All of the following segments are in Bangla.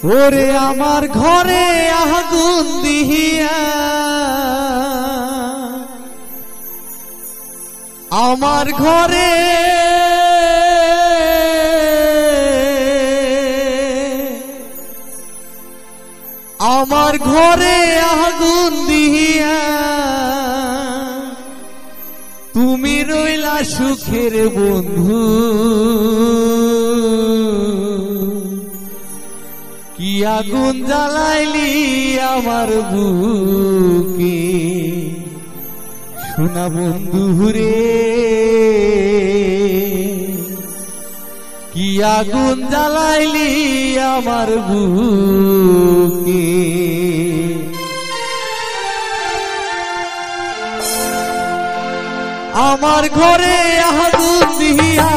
ওরে আমার ঘরে আগুন দিহিয়া, আমার ঘরে আগুন দিহিয়া তুমি রইলা সুখের বন্ধু। কি আগুন জ্বালাইলি আমার বুকে সোনা বন্ধু রে, কি আগুন জ্বালাইলি আমার বুকে। আমার ঘরে আগুন দিহিয়া,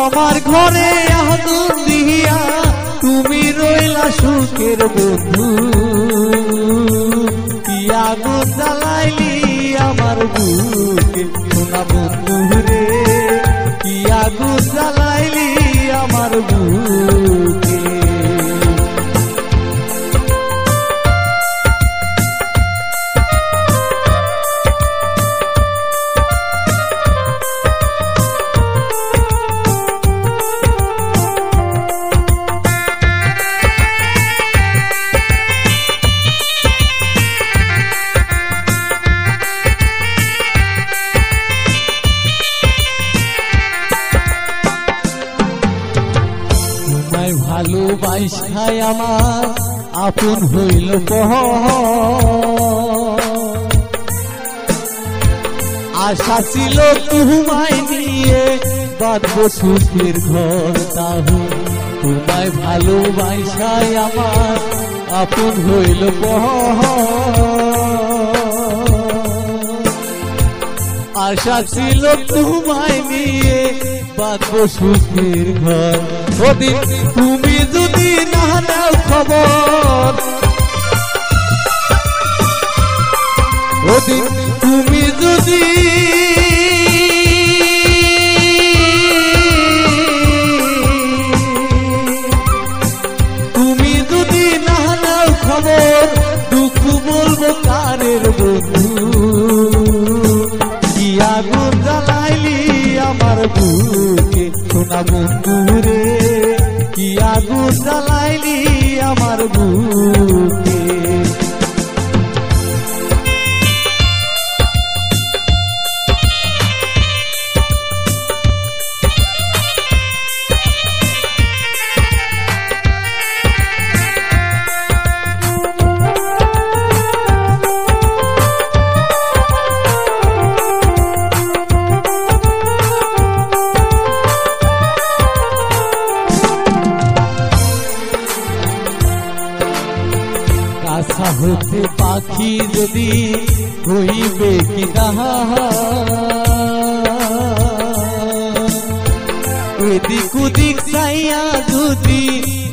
আমার ঘরে আগুন দিহিয়া তুমি রইলা সুখের বন্ধু। কি আগুন জ্বালাইলি আমার বুকে সোনা বন্ধু রে, কি আগুন জ্বালাইলি আমার বুকে। ভালোবাসায় আমার আপন হইল আশা ছিল তোমায় নিয়ে বাঁধব সুখের ঘর, তাহু তোমায় ভালোবাসায় আমার আপন হইল আশা ছিল তোমায় নিয়ে বাঁধব সুখের ঘর। ওদিন তুমি যদি না নাও খবর, ওদিন তুমি যদি না নাও খবর, দুঃখ বলবো কারের বন্ধু। কি আগুন জ্বালাইলি আমার বুকে সোনা বন্ধু রে, কি আগুন জ্বালাইলি আমার বুকে। আশা হতে পাখি যদি হইবে কি দাহা, এদিক ওদিক চাইয়া যদি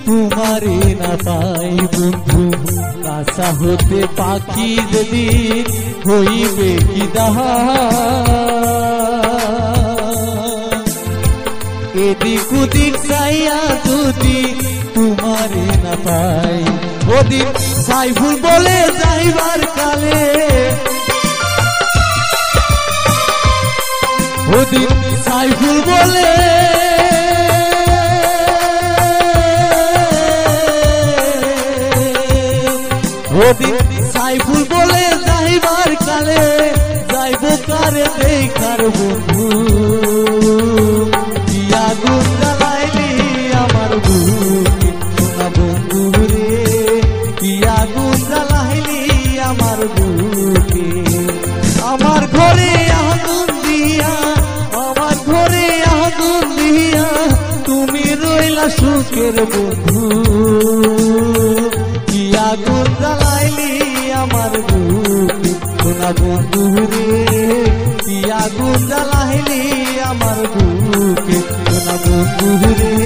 তোমারে না পাই বন্ধু। আশা হতে পাখি যদি হইবে কি দাহা, এদিক ওদিক চাইয়া যদি তোমারে না পাই। ওদিন সাইফুল বলে যাইবার কালে, ওদিন সাইফুল বলে যাইবার কালে যাইব কারে দেখার বন্ধু। কি আগুন জ্বালাইলি আমার বুকে সোনা বন্ধু রে, কি আগুন জ্বালাইলি আমার বুকে। আমার ঘরে আগুন দিয়া, আমার ঘরে আগুন দিয়া তুমি রইলা সুখের বন্ধু। কি আগুন জ্বালাইলি আমার বুকে সোনা বন্ধু রে, কি আগুন জ্বালাইলি আমার বুকে সোনা বন্ধু রে।